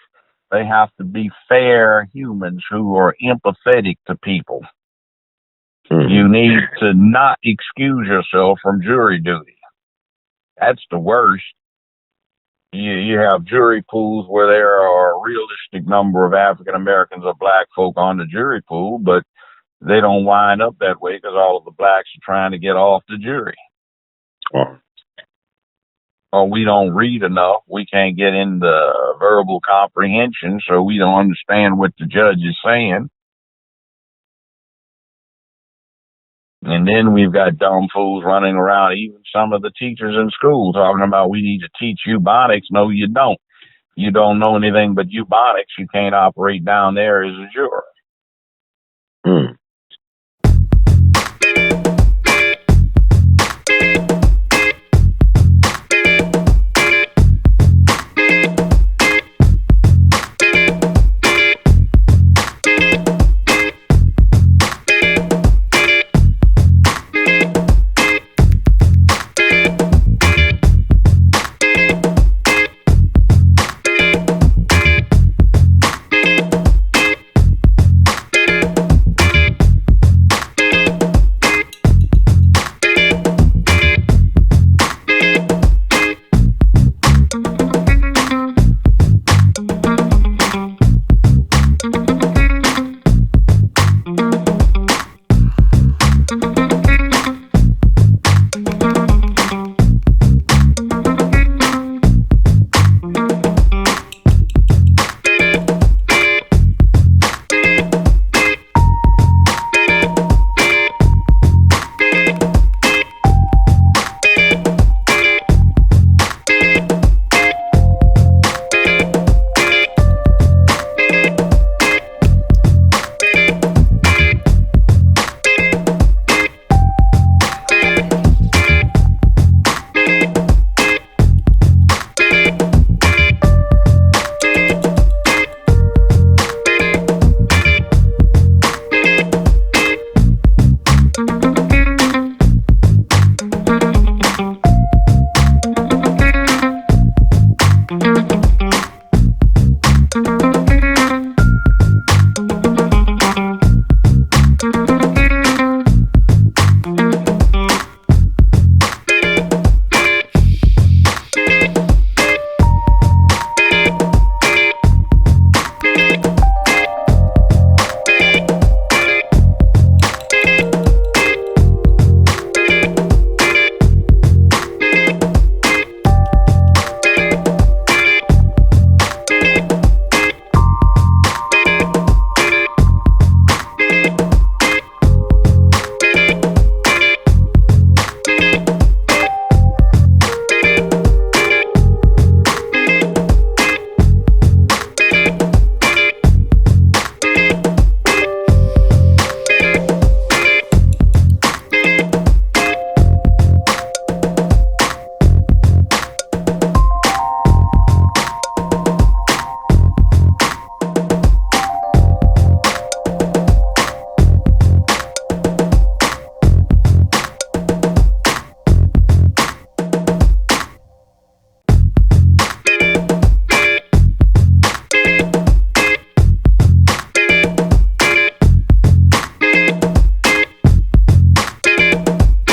S3: They have to be fair humans who are empathetic to people. You need to not excuse yourself from jury duty. That's the worst. You have jury pools where there are a realistic number of African Americans or black folk on the jury pool, but they don't wind up that way because all of the blacks are trying to get off the jury. Or we don't read enough. We can't get into verbal comprehension, so we don't understand what the judge is saying. And then we've got dumb fools running around, even some of the teachers in school, talking about we need to teach eubonics. No, you don't. You don't know anything but eubonics. You can't operate down there as a juror.